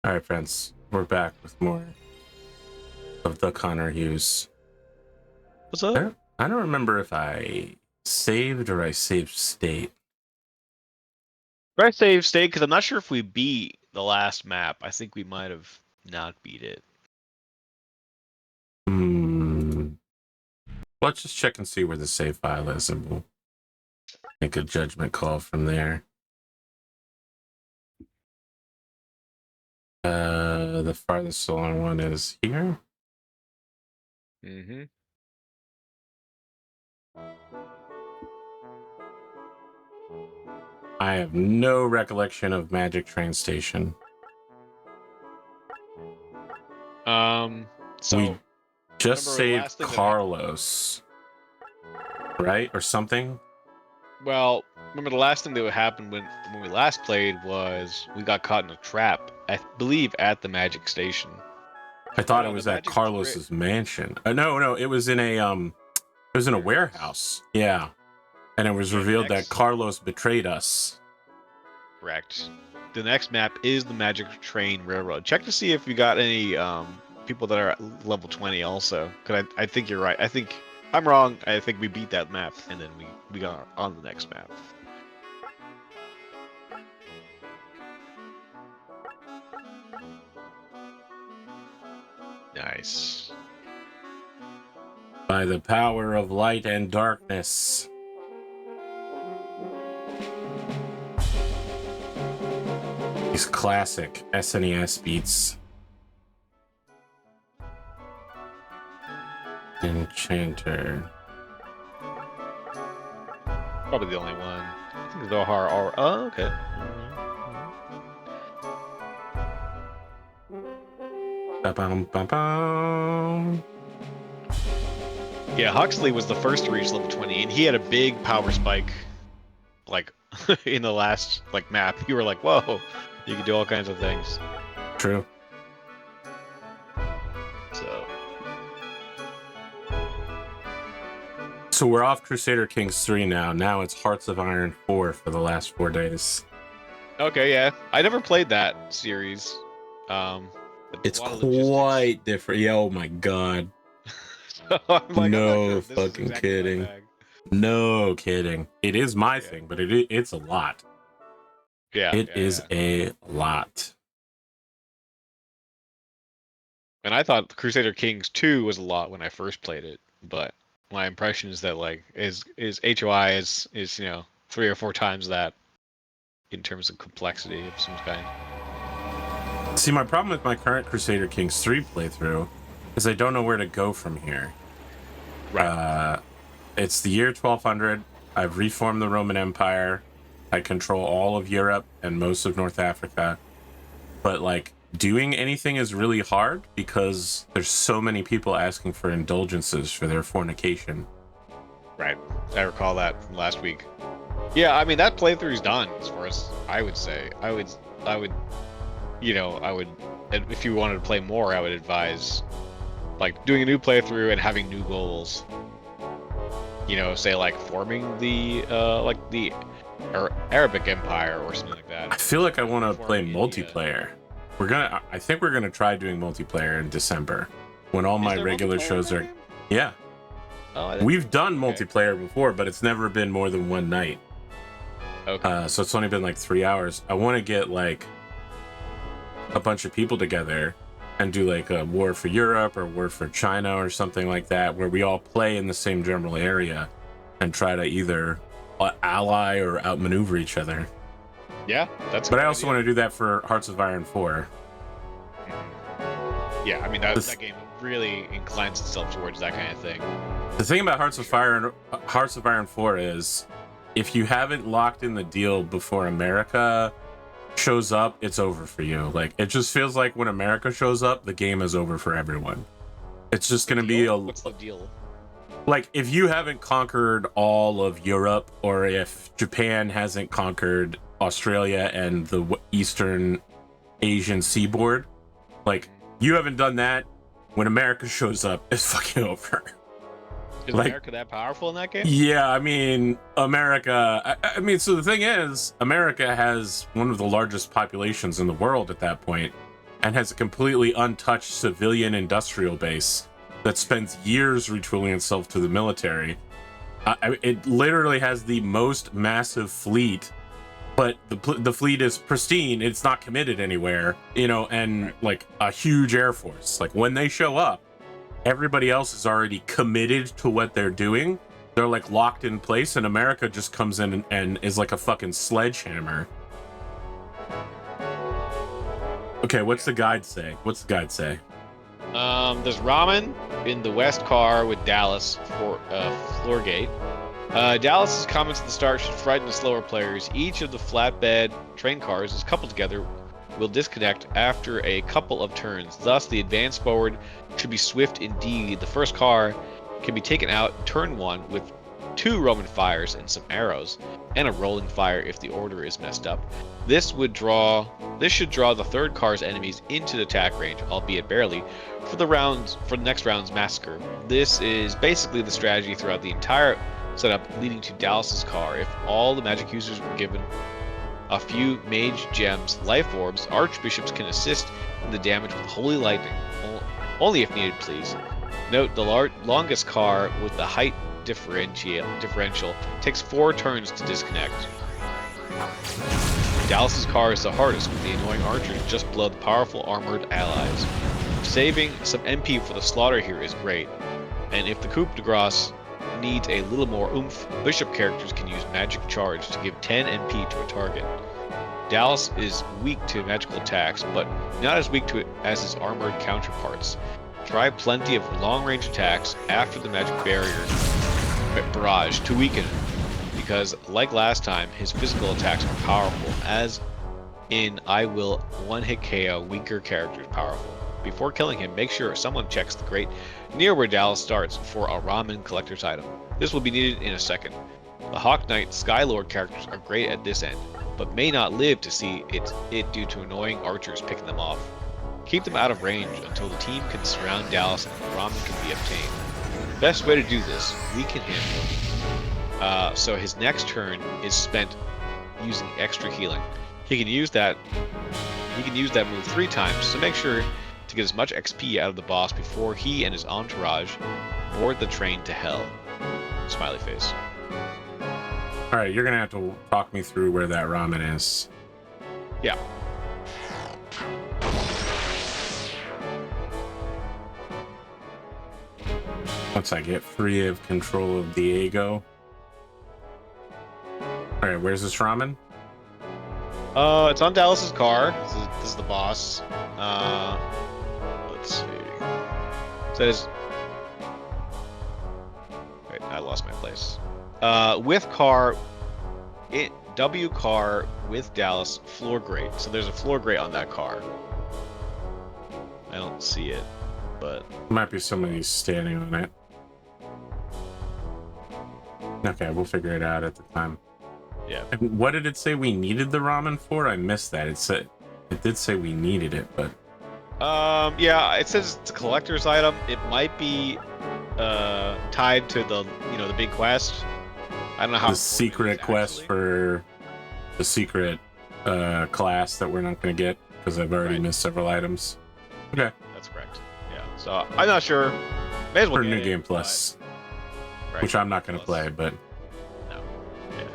All right, friends, we're back with more of the ConorHughes. What's up? I don't remember if I saved or I saved state. I save state because I'm not sure if we beat the last map. I think we might have not beat it. Let's just check and see where the save file is, and we'll make a judgment call from there. The farthest along one is here. Mm-hmm. I have no recollection of Magic Train Station. So we just saved thing Carlos, right, or something. Well, remember the last thing that would happen when we last played was we got caught in a trap. I believe at the Magic Station. I thought it was at Carlos's mansion. No, it was in a warehouse. Yeah, and it was revealed that Carlos betrayed us. Correct. The next map is the Magic Train Railroad. Check to see if we got any people that are at level 20 also. Cause I think you're right. I think I'm wrong. I think we beat that map and then we got on the next map. Nice. By the power of light and darkness. These classic SNES beats. Enchanter. Probably the only one. I think Zohar or oh, okay. Yeah, Huxley was the first to reach level 20, and he had a big power spike, like, in the last, like, map. You were like, whoa, you can do all kinds of things. True. So we're off Crusader Kings 3 now. Now it's Hearts of Iron 4 for the last 4 days. Okay, yeah. I never played that series. It's quite different. Yeah, oh my god. So like, no fucking kidding. No kidding. It is my thing, but it's a lot. Yeah. It is a lot. And I thought Crusader Kings 2 was a lot when I first played it, but my impression is that like is HOI is 3 or 4 times that in terms of complexity of some kind. See, my problem with my current Crusader Kings 3 playthrough is I don't know where to go from here. Right. It's the year 1200. I've reformed the Roman Empire. I control all of Europe and most of North Africa. But like doing anything is really hard because there's so many people asking for indulgences for their fornication. Right. I recall that from last week. Yeah, I mean that playthrough's done as far as I would say. I would if you wanted to play more, I would advise like doing a new playthrough and having new goals. Say like forming the Arabic Empire or something like that. I feel like I want to play multiplayer. I think we're gonna try doing multiplayer in December when all my regular shows are. Yeah. We've done multiplayer before, but it's never been more than one night. Okay. So it's only been like 3 hours. I want to get like a bunch of people together and do like a War for Europe or War for China or something like that, where we all play in the same general area and try to either ally or outmaneuver each other. Yeah, that's. But I also want to do that for Hearts of Iron 4. Yeah, I mean that game really inclines itself towards that kind of thing. The thing about Hearts of Iron 4 is, if you haven't locked in the deal before America shows up, it's over for you. Like, it just feels like when America shows up, the game is over for everyone. It's just going to be What's the deal? Like, if you haven't conquered all of Europe, or if Japan hasn't conquered Australia and the Eastern Asian seaboard, like, you haven't done that, when America shows up, it's fucking over. Is America that powerful in that game? Yeah, I mean, America... I mean, so the thing is, America has one of the largest populations in the world at that point, and has a completely untouched civilian industrial base that spends years retooling itself to the military. It literally has the most massive fleet, but the fleet is pristine. It's not committed anywhere, you know, and like a huge air force. Like when they show up, everybody else is already committed to what they're doing. They're like locked in place, and America just comes in and is like a fucking sledgehammer. Okay, what's the guide say? There's ramen in the west car with Dallas for floor gate. Dallas's comments at the start should frighten the slower players. Each of the flatbed train cars is coupled together will disconnect after a couple of turns. Thus, the advance forward should be swift indeed. The first car can be taken out in turn 1 with 2 Roman fires and some arrows, and a rolling fire if the order is messed up. This should draw the third car's enemies into the attack range, albeit barely, for the next round's massacre. This is basically the strategy throughout the entire setup, leading to Dallas's car. If all the magic users were given a few mage gems, life orbs, archbishops can assist in the damage with holy lightning, only if needed, please. Note the longest car with the height differential takes 4 turns to disconnect. Dallas's car is the hardest, with the annoying archers just below the powerful armored allies. Saving some MP for the slaughter here is great, and if the coup de grace needs a little more oomph, bishop characters can use magic charge to give 10 MP to a target. Dallas is weak to magical attacks, but not as weak to it as his armored counterparts. Try plenty of long-range attacks after the magic barrage to weaken him, because like last time, his physical attacks are powerful, as in I will one-hit KO weaker characters powerful. Before killing him, make sure someone checks the grate near where Dallas starts for a ramen collector's item. This will be needed in a second. The Hawk Knight Skylord characters are great at this end, but may not live to see it due to annoying archers picking them off. Keep them out of range until the team can surround Dallas and the ramen can be obtained. Best way to do this, weaken him so his next turn is spent using extra healing. He can use that move 3 times, so make sure to get as much XP out of the boss before he and his entourage board the train to hell. Smiley face. Alright, you're gonna have to talk me through where that ramen is. Yeah. Once I get free of control of Diego. Alright, where's this ramen? It's on Dallas's car. This is the boss. Let's see. Says. Wait, I lost my place. With car, W car with Dallas floor grate. So there's a floor grate on that car. I don't see it, but Might be somebody standing on it. Okay, we'll figure it out at the time. yeah. And what did it say we needed the ramen for? I missed that. It did say we needed it, but Yeah, it says it's a collector's item. It might be tied to the big quest. I don't know how the secret quest for the secret class that we're not going to get because I've already missed several items. Okay. That's correct. Yeah. So I'm not sure. May as well For get New it, Game Plus, right. which I'm not going to play, but No. Yeah.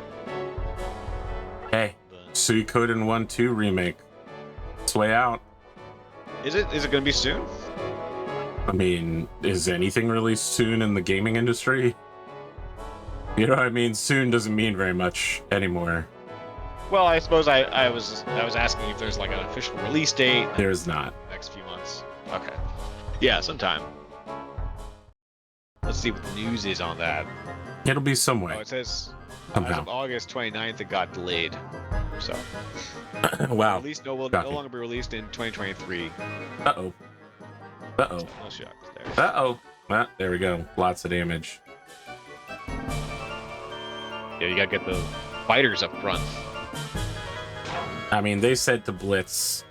hey, Suikoden 1-2 remake. It's way out. Is it going to be soon? I mean, is anything released soon in the gaming industry? You know what I mean? Soon doesn't mean very much anymore. Well, I suppose I was asking if there's like an official release date. There's not. Next few months. Okay. Yeah, sometime. Let's see what the news is on that. It'll be some way. Oh, it says as Somehow. of August 29th, it got delayed. So Wow. release will no longer be released in 2023. Uh-oh. Uh-oh. So, no shock there. Uh-oh. Ah, there we go. Lots of damage. Yeah, you gotta get the fighters up front. I mean, they said to blitz.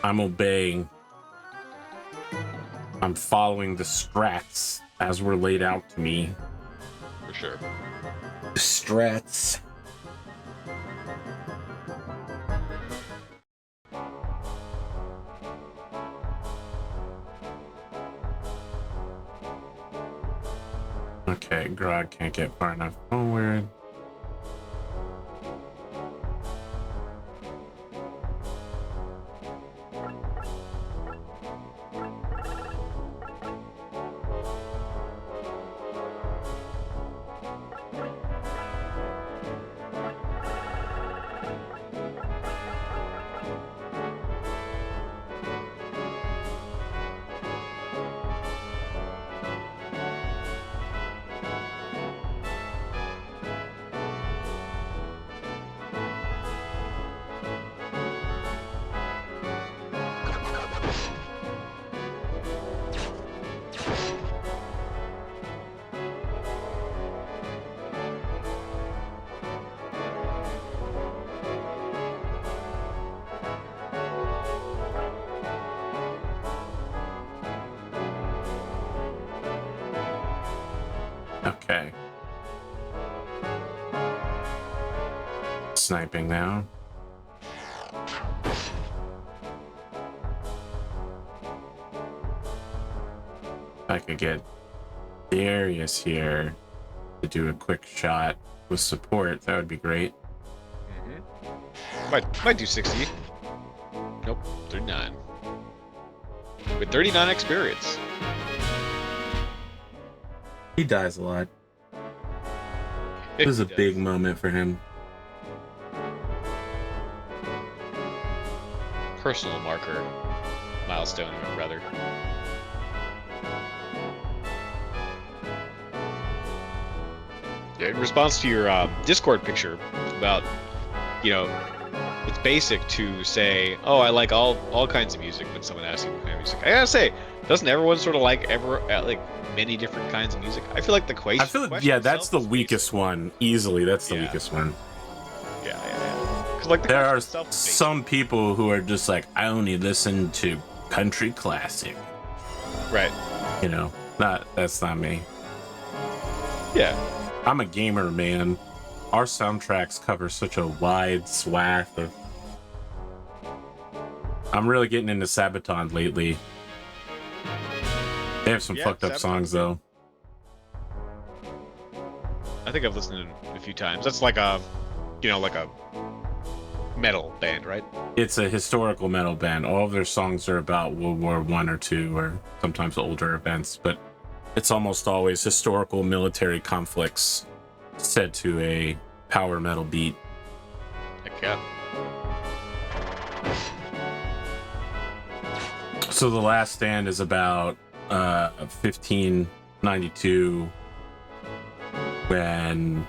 I'm obeying. I'm following the strats as were laid out to me. For sure. Strats. Okay, Grog can't get far enough forward. Okay. Sniping now. If I could get Darius here to do a quick shot with support, that would be great. Might do 60. Nope, 39. With 39 experience. He dies a lot. This is a big moment for him. Personal marker. Milestone, rather. Yeah, in response to your Discord picture about, you know, it's basic to say, oh, I like all kinds of music when someone asks you what kind of music. I gotta say, doesn't everyone sort of like many different kinds of music? I feel like the question. I feel like, yeah, that's the weakest one. Easily, that's the weakest one. Yeah. Because like there are some people who are just like, I only listen to country classic. Right. You know, that's not me. Yeah. I'm a gamer, man. Our soundtracks cover such a wide swath of... I'm really getting into Sabaton lately. They have some fucked up songs, though. I think I've listened to it a few times. That's like a, like a metal band, right? It's a historical metal band. All of their songs are about World War I or II, or sometimes older events, but it's almost always historical military conflicts set to a power metal beat. Heck yeah. So The Last Stand is about 1592, when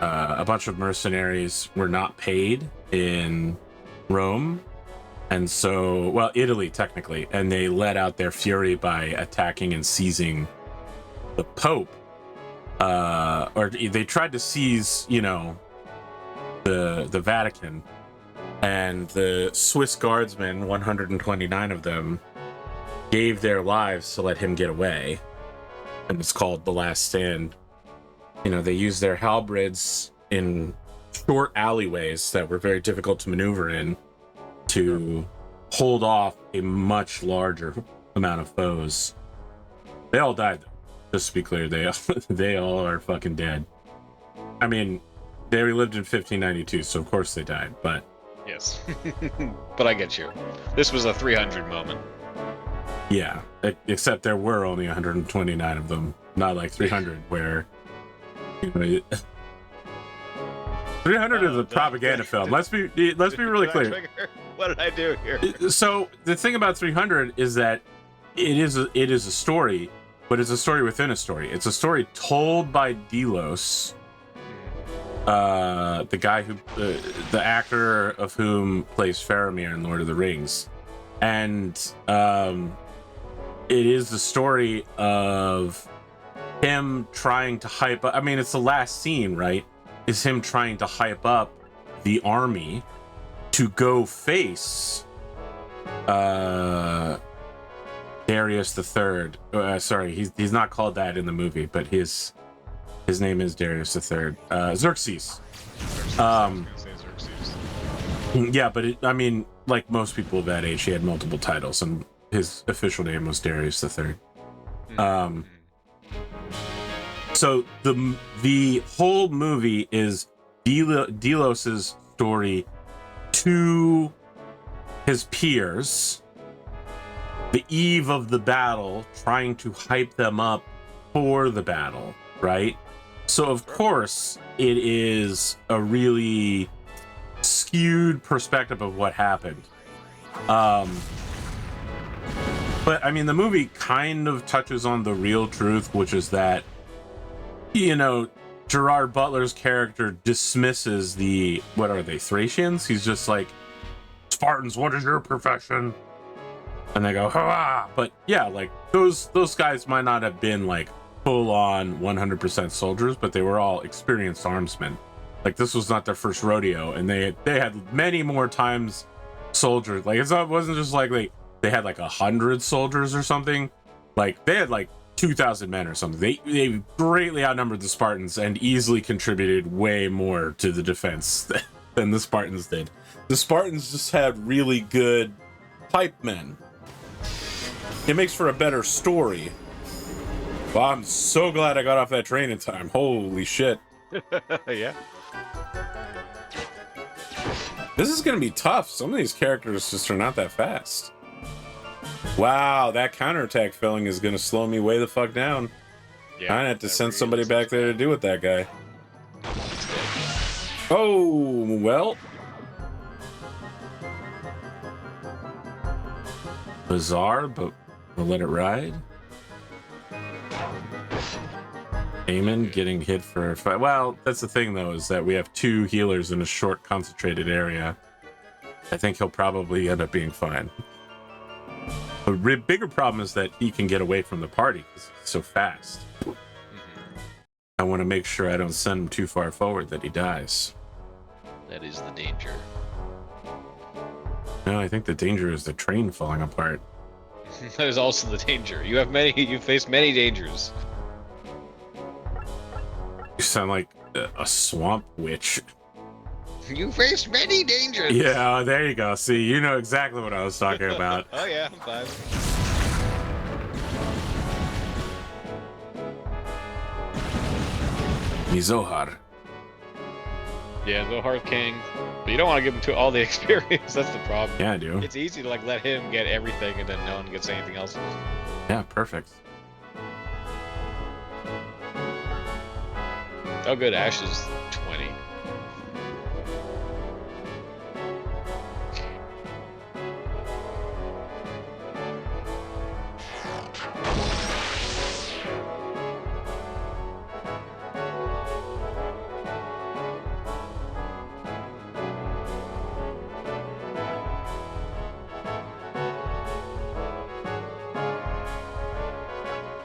a bunch of mercenaries were not paid in Rome, and so, well, Italy technically, and they let out their fury by attacking and seizing the Pope, or they tried to seize, the Vatican, and the Swiss guardsmen, 129 of them, gave their lives to let him get away, and it's called The Last Stand. They used their halberds in short alleyways that were very difficult to maneuver in to hold off a much larger amount of foes. They all died, though. Just to be clear, they all are fucking dead. I mean, they lived in 1592, so of course they died, but... Yes. But I get you. This was a 300 moment. Yeah, except there were only 129 of them, not like 300, where... 300 is a propaganda film. Let's be really clear. What did I do here? So the thing about 300 is that it is a story, but it's a story within a story. It's a story told by Delos, the guy who, the actor of whom plays Faramir in Lord of the Rings, and it is the story of him trying to hype up. I mean, it's the last scene, right? Is him trying to hype up the army to go face Darius III. Sorry, he's not called that in the movie, but his name is Darius III. Xerxes. Yeah, but I mean, like most people of that age, he had multiple titles, and his official name was Darius III. So the whole movie is Delos's story to his peers, the eve of the battle, trying to hype them up for the battle, right? So of course it is a really skewed perspective of what happened. But I mean, the movie kind of touches on the real truth, which is that, you know, Gerard Butler's character dismisses the, what are they, Thracians? He's just like, Spartans, what is your profession? And they go, hurrah! But yeah, like those guys might not have been like full on 100% soldiers, but they were all experienced armsmen. Like this was not their first rodeo, and they had many more times soldiers. Like it wasn't just like they had like 100 soldiers or something. Like they had like 2,000 men or something. They greatly outnumbered the Spartans and easily contributed way more to the defense than the Spartans did. The Spartans just had really good pipe men. It makes for a better story. Well, I'm so glad I got off that train in time. Holy shit. Yeah. This is going to be tough. Some of these characters just are not that fast. Wow, that counterattack filling is going to slow me way the fuck down. Yeah, I had to send somebody back there to deal with that guy. Oh, well. Bizarre, but we'll let it ride. Eamon getting hit for... Well, that's the thing, though, is that we have 2 healers in a short, concentrated area. I think he'll probably end up being fine. The bigger problem is that he can get away from the party because he's so fast. I want to make sure I don't send him too far forward that he dies. That is the danger. No, I think the danger is the train falling apart. That is also the danger. You face many dangers. You sound like a swamp witch. You faced many dangers. Yeah, there you go. See, you know exactly what I was talking about. Oh yeah, I'm fine. Zohar. Yeah, Zohar's king. But you don't want to give him all the experience. That's the problem. Yeah, I do. It's easy to like let him get everything and then no one gets anything else. Yeah, perfect. Oh good, Ash is 20.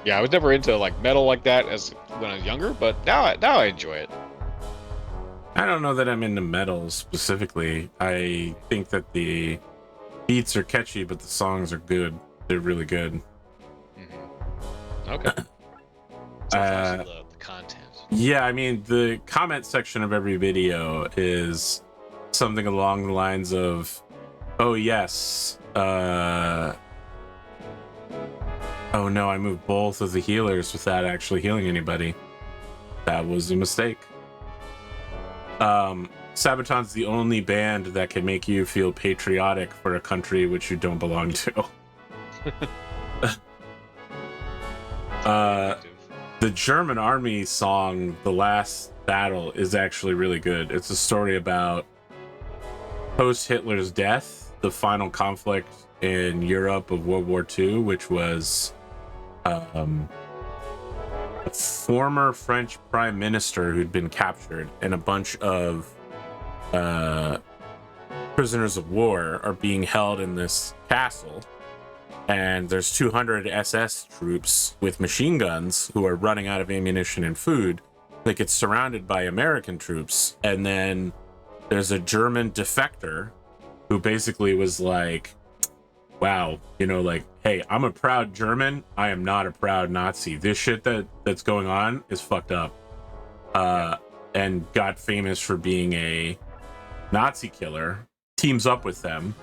Yeah, I was never into like metal like that as when I was younger, but now I enjoy it. I don't know that I'm into metal specifically. I think that the beats are catchy, but the songs are good. They're really good. Mm-hmm. Okay. So the content. Yeah, I mean, the comment section of every video is something along the lines of, "Oh yes, oh no, I moved both of the healers without actually healing anybody. That was a mistake." Sabaton's the only band that can make you feel patriotic for a country which you don't belong to. The German army song, The Last Battle, is actually really good. It's a story about post-Hitler's death, the final conflict in Europe of World War II, which was a former French prime minister who'd been captured, and a bunch of prisoners of war are being held in this castle, and there's 200 SS troops with machine guns who are running out of ammunition and food. They get surrounded by American troops, and then there's a German defector who basically was like, wow, you know, like, hey, I'm a proud German, I am not a proud Nazi. This shit that's going on is fucked up. And got famous for being a Nazi killer, teams up with them.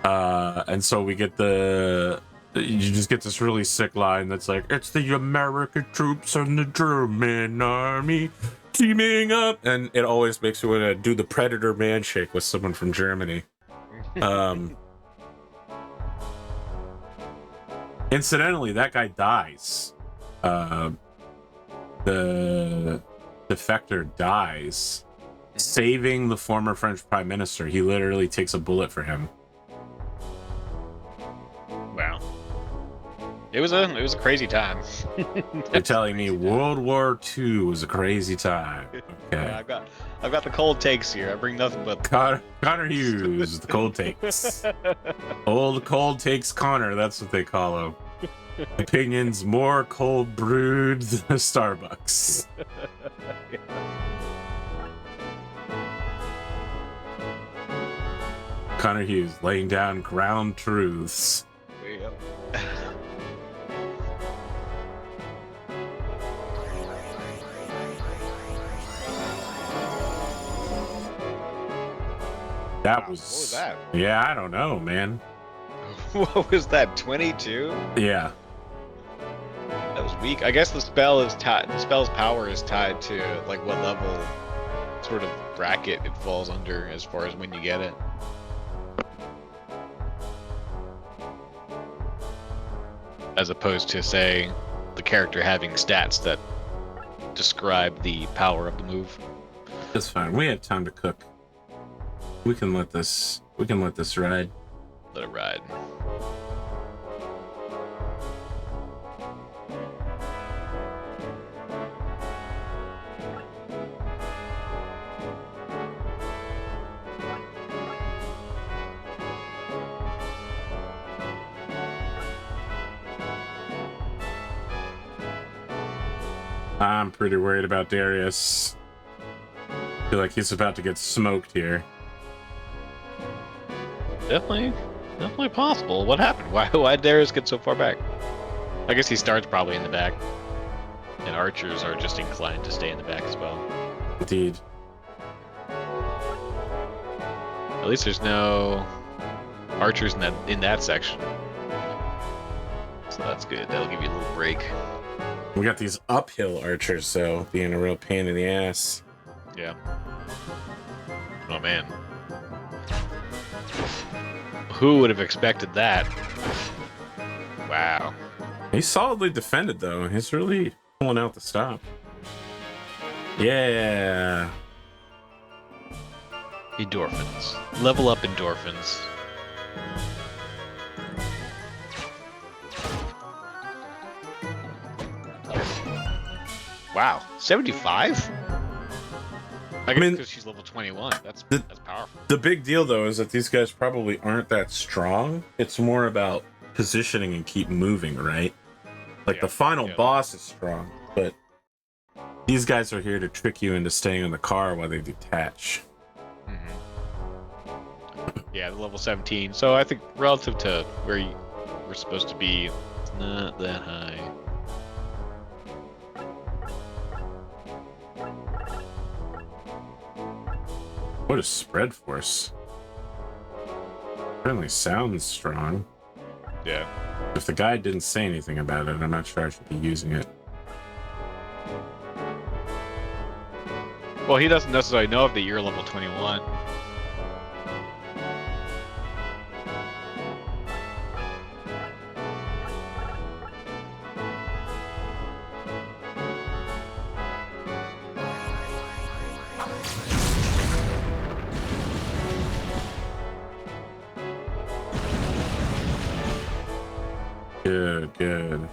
And so we get the you just get this really sick line that's like, "It's the American troops and the German army teaming up," and it always makes you want to do the Predator handshake with someone from Germany. Incidentally, that guy dies. The defector dies, saving the former French Prime Minister. He literally takes a bullet for him. Wow. It was a crazy time. You're telling me World War II was a crazy time. Okay. Yeah, I've got the cold takes here. I bring nothing but ConorHughes, the cold takes. Old cold takes Connor, that's what they call him. Opinions more cold brewed than Starbucks. ConorHughes laying down ground truths. Yep. That What was that? Yeah, I don't know, man. What was that? 22? Yeah. That was weak. I guess the spell is tied. The spell's power is tied to like what level, sort of bracket it falls under as far as when you get it. As opposed to, say, the character having stats that describe the power of the move. That's fine. We have time to cook. We can let this ride. Let it ride. I'm pretty worried about Darius. I feel like he's about to get smoked here. Definitely possible. What happened? Why did Darius get so far back? I guess he starts probably in the back. And archers are just inclined to stay in the back as well. Indeed. At least there's no archers in that section. So that's good. That'll give you a little break. We got these uphill archers, though, being a real pain in the ass. Yeah. Oh man. Who would have expected that? Wow. He's solidly defended, though. He's really pulling out the stop. Yeah. Endorphins. Level up endorphins. Wow. 75? I mean, because she's level 21. That's powerful. The big deal, though, is that these guys probably aren't that strong. It's more about positioning and keep moving, right? Like, the final boss is strong, but these guys are here to trick you into staying in the car while they detach. Yeah, the level 17. So I think relative to where we're supposed to be, it's not that high. What a spread force. Certainly sounds strong. Yeah. If the guy didn't say anything about it, I'm not sure I should be using it. Well, he doesn't necessarily know that you're level 21. Good.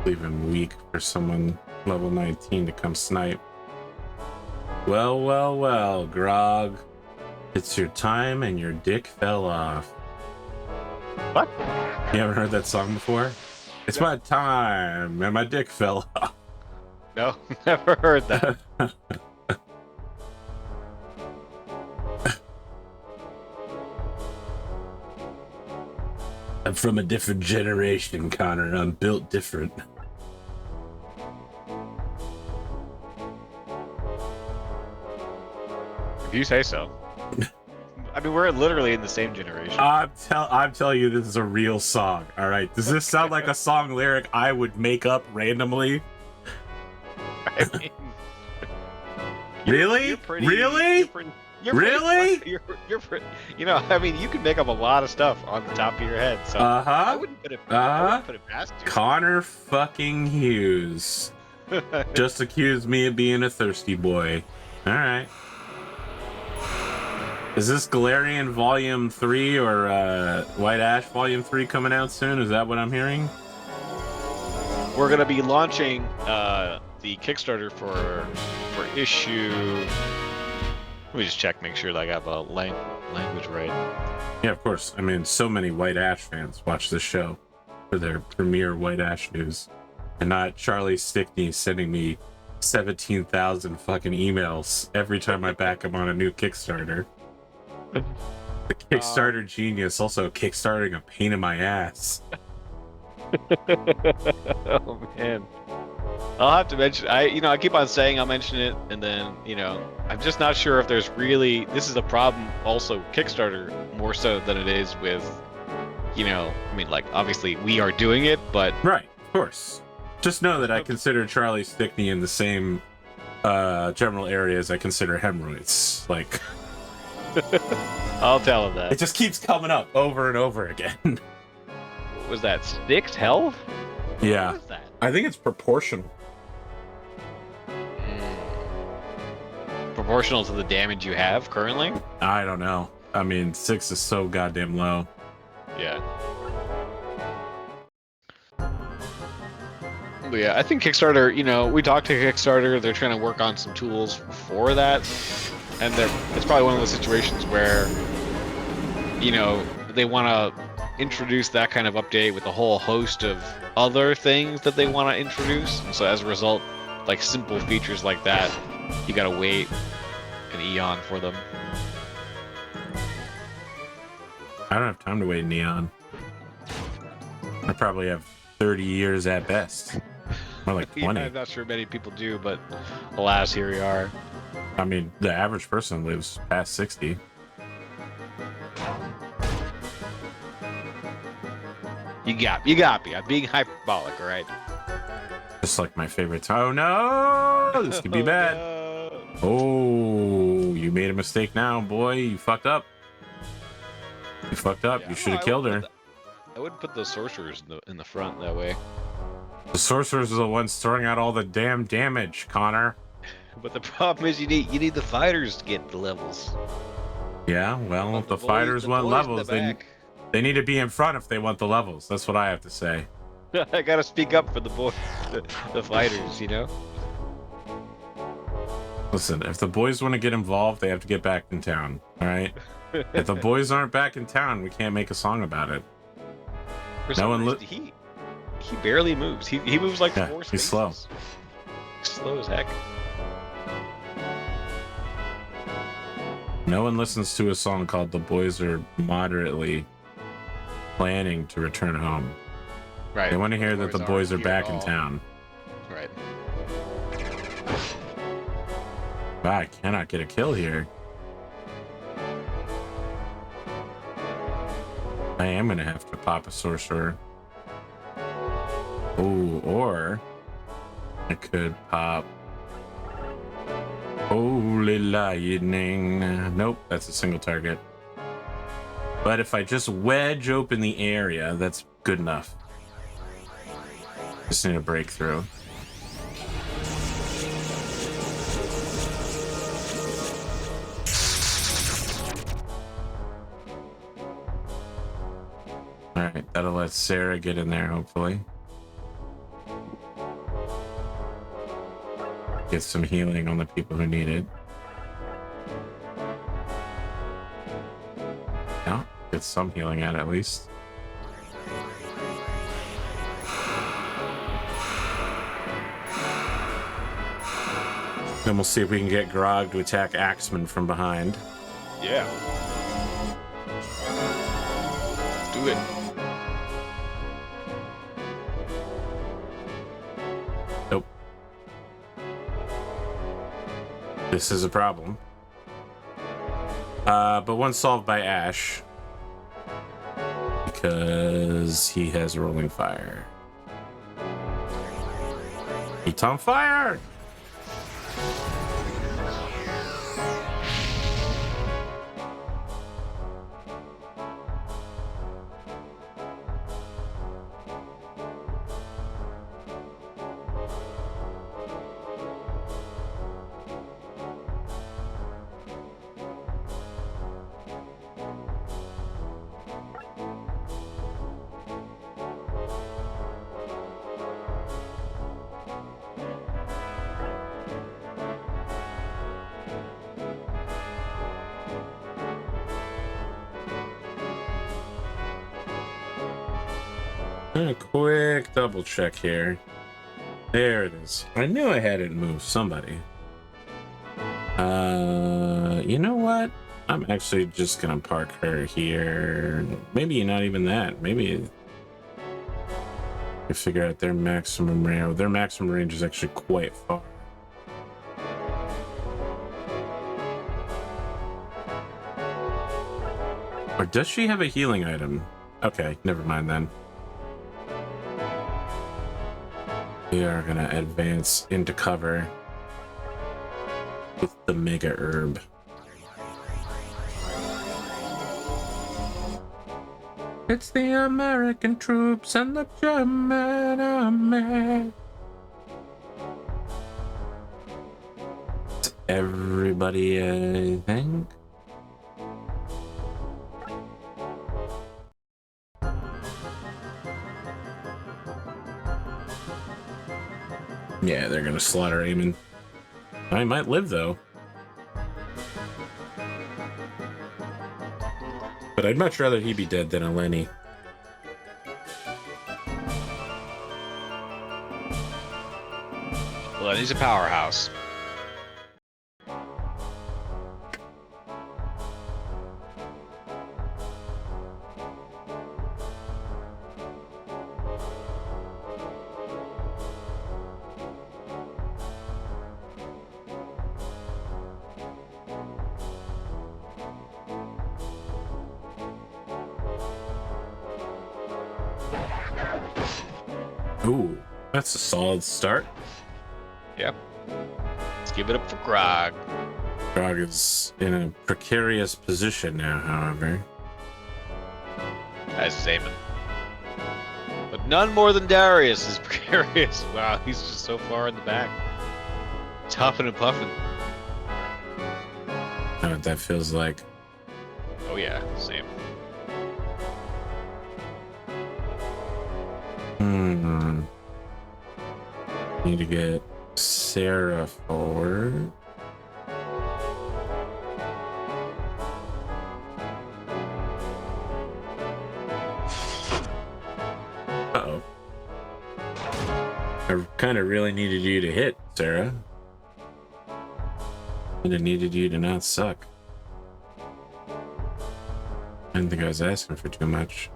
Leave him weak for someone level 19 to come snipe. Well, Grog. It's your time and your dick fell off. What? You haven't heard that song before? It's my time and my dick fell off. No, never heard that. I'm from a different generation, Connor. I'm built different. If you say so. I mean, we're literally in the same generation. I'm telling you, this is a real song. All right. Does this sound like a song lyric I would make up randomly? I mean, Really? Really? Really? You're pretty, you know, I mean, you can make up a lot of stuff on the top of your head. So I wouldn't put it. I wouldn't put it past you. Connor fucking Hughes just accused me of being a thirsty boy. All right. Is this Galarian Volume 3 or White Ash Volume 3 coming out soon? Is that what I'm hearing? We're gonna be launching the Kickstarter for issue. Let me just check, make sure that I got the language right. Yeah, of course. I mean, so many White Ash fans watch this show for their premiere White Ash news, and not Charlie Stickney sending me 17,000 fucking emails every time I back him on a new Kickstarter. The Kickstarter genius also kickstarting a pain in my ass. Oh man, I'll have to mention. I keep on saying I'll mention it, and then I'm just not sure if there's really. This is a problem. Also, Kickstarter more so than it is with, I mean, like obviously we are doing it, but right, of course. Just know that I consider Charlie Stickney in the same general area as I consider hemorrhoids. Like. I'll tell him that. It just keeps coming up over and over again. What was that? Sticks health? Yeah. What is that? I think it's proportional. Proportional to the damage you have currently? I don't know. I mean, 6 is so goddamn low. Yeah. But yeah, I think Kickstarter, we talked to Kickstarter, they're trying to work on some tools for that. And it's probably one of those situations where, they want to introduce that kind of update with a whole host of other things that they want to introduce. And so as a result, like simple features like that, you gotta wait an eon for them. I don't have time to wait in Neon. I probably have 30 years at best. More like 20. Yeah, I'm not sure many people do, but alas, here we are. I mean, the average person lives past 60. You got me. I'm being hyperbolic, all right? Just like my favorite time. Oh no! This could be bad. No. Oh, you made a mistake now, boy. You fucked up. You fucked up. Yeah, you should have killed her. I wouldn't put the sorcerers in the front that way. The sorcerers are the ones throwing out all the damn damage, Connor. But the problem is you need the fighters to get the levels. Yeah, well, if the fighters want levels, they need to be in front if they want the levels. That's what I have to say. I gotta speak up for the boys, the fighters, Listen, if the boys want to get involved, they have to get back in town, all right? If the boys aren't back in town, we can't make a song about it. No one he barely moves. He moves like 4 spaces. He's slow. Slow as heck. No one listens to a song called "The Boys Are Moderately Planning to Return Home." Right. They want to hear that the boys are back in town. Right. Wow, I cannot get a kill here. I am going to have to pop a sorcerer. Oh, or I could pop Holy Lightning. Nope, that's a single target. But if I just wedge open the area, that's good enough. Just need a breakthrough. Alright, that'll let Sarah get in there, hopefully. Get some healing on the people who need it. Yeah, get some healing at least. Then we'll see if we can get Grog to attack Axeman from behind. Yeah. Let's do it. Nope. This is a problem. But one solved by Ash. Because he has rolling fire. He's on fire! A quick double check here. There it is. I knew I had it move somebody. You know what? I'm actually just gonna park her here. Maybe not even that. Maybe I figure out their maximum range. Their maximum range is actually quite far. Or does she have a healing item? Okay, never mind then. We are gonna advance into cover with the Mega Herb. It's the American troops and the German army. It's everybody, I think. Yeah, they're gonna slaughter Eamon. I might live though. But I'd much rather he be dead than Eleni. Well, he's a powerhouse. Ooh, that's a solid start. Yep. Let's give it up for Grog. Grog is in a precarious position now, however. As is Eamon. But none more than Darius is precarious. Wow, he's just so far in the back. It's huffing and puffing. I know what that feels like. Oh yeah, same. Need to get Sarah forward. Uh-oh. I kind of really needed you to hit, Sarah. And I needed you to not suck. I didn't think I was asking for too much.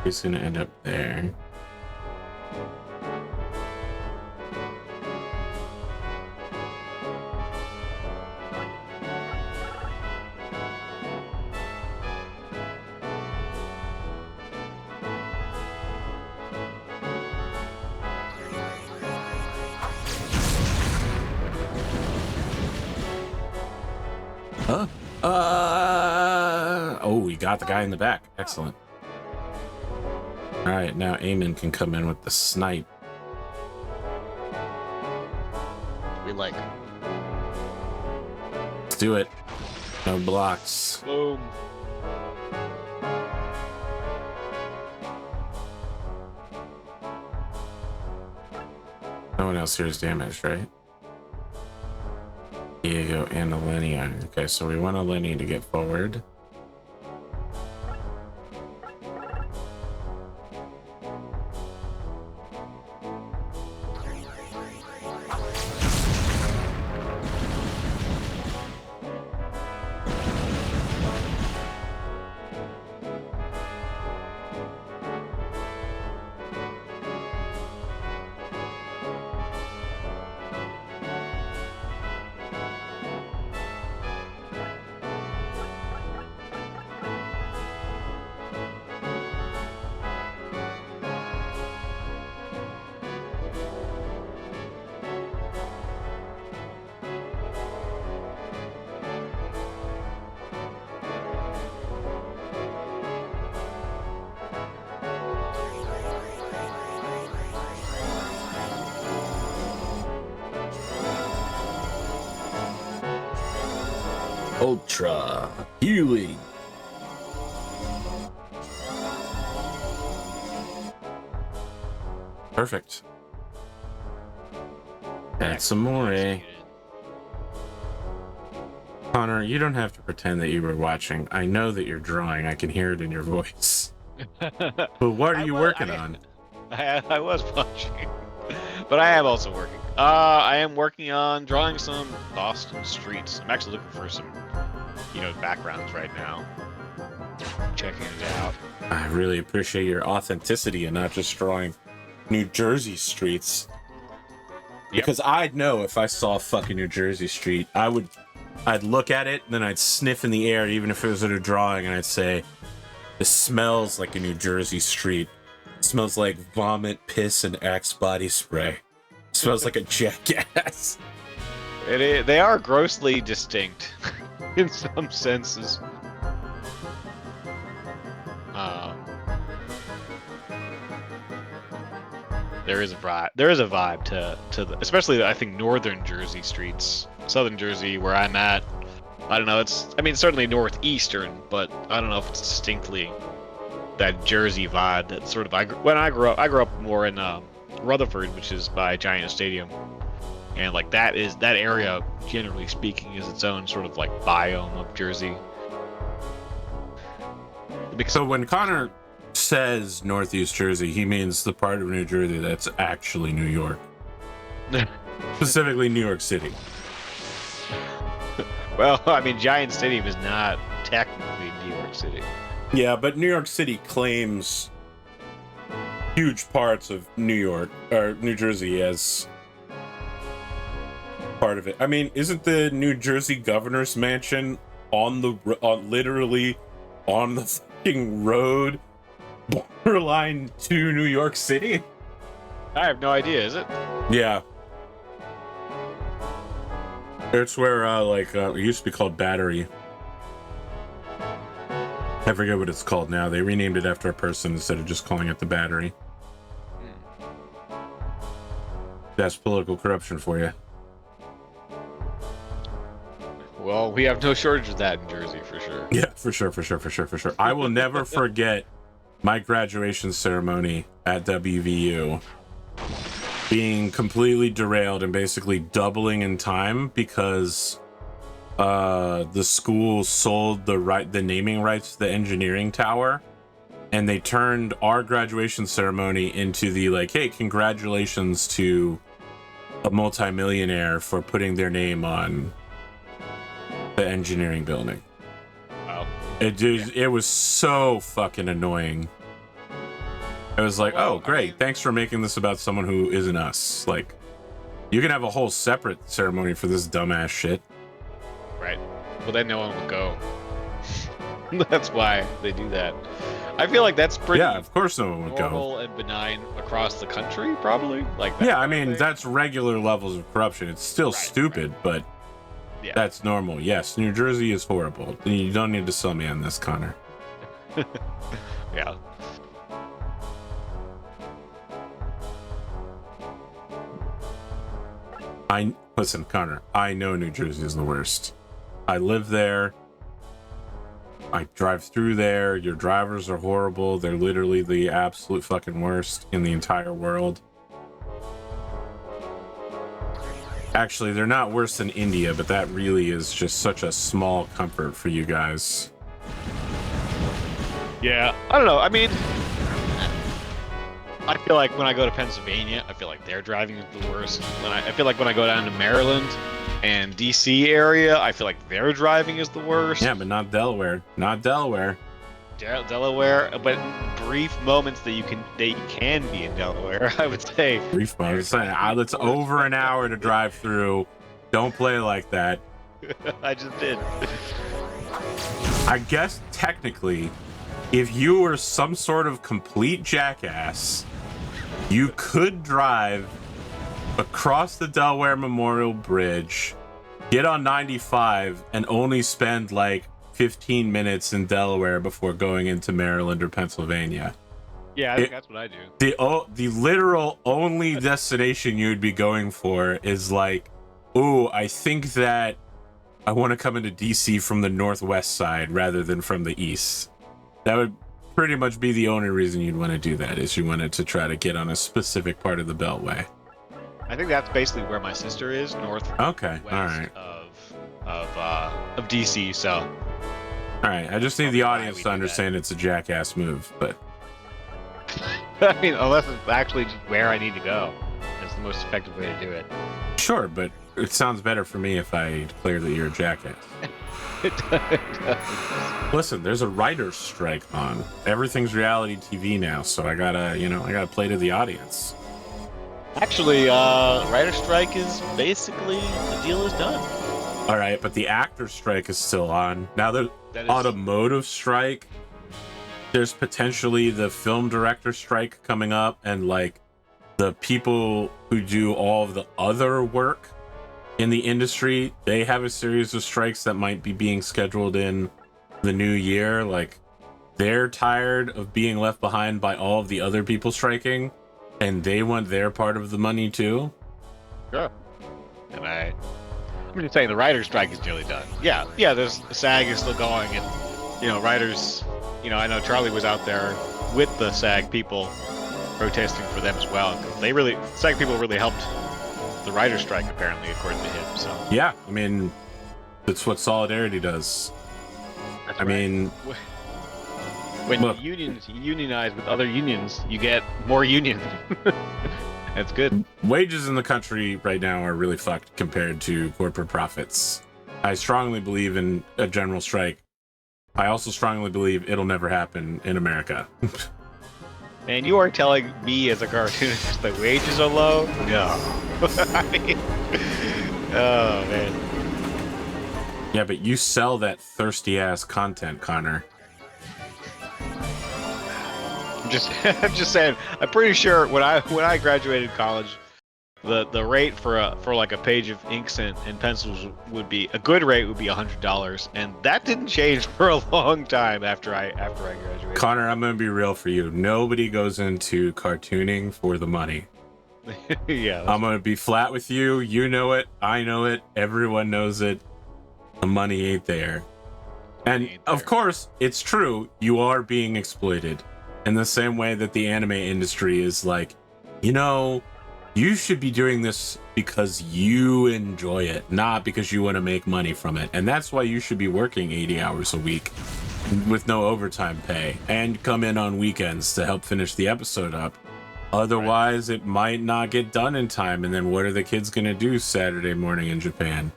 He's gonna end up there. Huh? Oh, we got the guy in the back. Excellent. All right, now Eamon can come in with the snipe. We like. Let's do it. No blocks. Boom. No one else here is damaged, right? Diego and Eleni are. Okay, so we want Eleni to get forward. Ultra healing. Perfect. Add some more, eh? Connor, you don't have to pretend that you were watching. I know that you're drawing. I can hear it in your voice. But what are you working on? I was watching, but I am also working. I am working on drawing some Boston streets. I'm actually looking for some, backgrounds right now. Checking it out. I really appreciate your authenticity and not just drawing New Jersey streets. Yep. Because I'd know if I saw a fucking New Jersey street, I'd look at it, and then I'd sniff in the air, even if it was in a drawing, and I'd say, this smells like a New Jersey street. It smells like vomit, piss, and Axe body spray. It smells like a jackass. They are grossly distinct in some senses. There is a vibe to the, especially I think northern Jersey streets. Southern Jersey, where I'm at, I don't know. It's certainly northeastern, but I don't know if it's distinctly that Jersey vibe. That sort of when I grew up more in Rutherford, which is by Giant Stadium, and like that area, generally speaking, is its own sort of like biome of Jersey. So when Connor says Northeast Jersey, he means the part of New Jersey that's actually New York. Specifically New York City. Well, Giant Stadium is not technically New York City. Yeah, but New York City claims huge parts of New York or New Jersey as part of it. Isn't the New Jersey governor's mansion literally on the fucking road borderline to New York City? I have no idea. Is it? Yeah. It's where it used to be called Battery. I forget what it's called now. They renamed it after a person instead of just calling it the Battery. That's political corruption for you. Well, we have no shortage of that in Jersey, for sure. Yeah, for sure. I will never forget my graduation ceremony at WVU being completely derailed and basically doubling in time because the school sold the naming rights to the engineering tower, and they turned our graduation ceremony into the hey, congratulations to a multimillionaire for putting their name on the engineering building. Wow. It was so fucking annoying. It was like, oh, great. Thanks for making this about someone who isn't us. Like, you can have a whole separate ceremony for this dumbass shit. Right. Well, then no one will go. That's why they do that. I feel like that's pretty. Yeah, of course no one would go. Normal and benign across the country, probably. Like that. Yeah, that's regular levels of corruption. It's still stupid, but that's normal. Yes, New Jersey is horrible. You don't need to sell me on this, Connor. Yeah. Listen, Connor, I know New Jersey is the worst. I live there. I drive through there. Your drivers are horrible. They're literally the absolute fucking worst in the entire world. Actually, they're not worse than India, but that really is just such a small comfort for you guys. Yeah, I don't know. I feel like when I go to Pennsylvania, I feel like their driving is the worst. I feel like when I go down to Maryland and DC area, I feel like their driving is the worst. Yeah, but not Delaware. Not Delaware. Delaware, but brief moments that you can be in Delaware, I would say. Brief moments. It's over an hour to drive through. Don't play like that. I just did. I guess technically, if you were some sort of complete jackass, you could drive across the Delaware Memorial Bridge, get on 95, and only spend 15 minutes in Delaware before going into Maryland or Pennsylvania. Yeah, I think that's what I do. The literal only destination you'd be going for is I think that I want to come into DC from the northwest side rather than from the east. That would pretty much be the only reason you'd want to do that, is you wanted to try to get on a specific part of the Beltway. I think that's basically where my sister is, north. Okay, all right. Of DC. So. All right, I just need the audience to understand it's a jackass move, but. I mean, unless it's actually just where I need to go. That's the most effective way to do it. Sure, but it sounds better for me if I declare that you're a jackass. It does. Listen, there's a writer's strike on. Everything's reality TV now, so I gotta play to the audience. Actually, writer's strike is basically, the deal is done. All right, but the actor's strike is still on. Now the automotive strike, there's potentially the film director strike coming up, and like the people who do all of the other work in the industry, they have a series of strikes that might be being scheduled in the new year. Like, they're tired of being left behind by all of the other people striking, and they want their part of the money too. Sure. And I'm just saying the writer's strike is nearly done. Yeah, there's SAG is still going, and writers, I know Charlie was out there with the SAG people protesting for them as well. SAG people really helped the writer's strike, apparently, according to him. So yeah, I mean, that's what solidarity does. That's I mean, when you unionize with other unions, you get more unions. That's good. Wages in the country right now are really fucked compared to corporate profits. I strongly believe in a general strike. I also strongly believe it'll never happen in America. And you are telling me as a cartoonist that wages are low? No. I mean, oh, man. Yeah, but you sell that thirsty-ass content, Connor. I'm just saying, I'm pretty sure when I graduated college, the rate for like a page of inks and pencils would be, a good rate would be $100, and that didn't change for a long time after I graduated. Connor, I'm gonna be real for you. Nobody goes into cartooning for the money. Yeah, I'm gonna be flat with you. You know it. I know it. Everyone knows it. The money ain't there. And of course, it's true. You are being exploited in the same way that the anime industry is like, you should be doing this because you enjoy it, not because you want to make money from it. And that's why you should be working 80 hours a week with no overtime pay and come in on weekends to help finish the episode up. Otherwise, It might not get done in time. And then what are the kids going to do Saturday morning in Japan?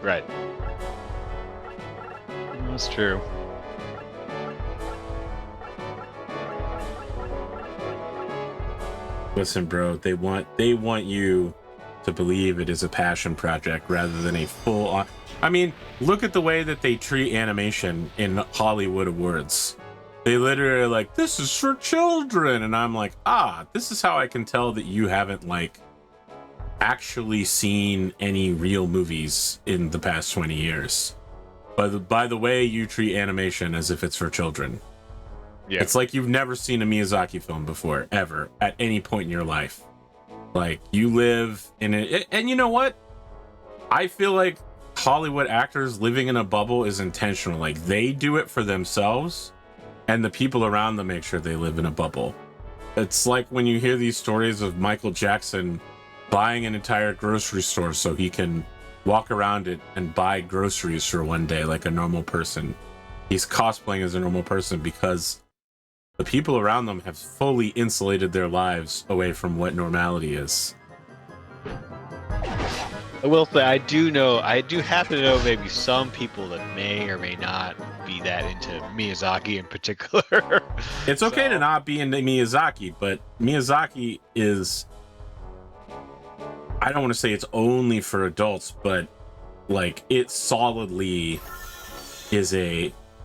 Right. That's true. Listen, bro, they want you to believe it is a passion project rather than a full on. I mean, look at the way that they treat animation in Hollywood awards. They literally are like, this is for children, and I'm like, this is how I can tell that you haven't like actually seen any real movies in the past 20 years. By the way you treat animation as if it's for children. Yeah. It's like you've never seen a Miyazaki film before, ever, at any point in your life. Like, you live in it. And you know what? I feel like Hollywood actors living in a bubble is intentional. Like, they do it for themselves, and the people around them make sure they live in a bubble. It's like when you hear these stories of Michael Jackson buying an entire grocery store so he can walk around it and buy groceries for one day like a normal person. He's cosplaying as a normal person because the people around them have fully insulated their lives away from what normality is. I will say, I do happen to know maybe some people that may or may not be that into Miyazaki in particular. It's okay to not be into Miyazaki, but Miyazaki is, I don't want to say it's only for adults, but like, it solidly is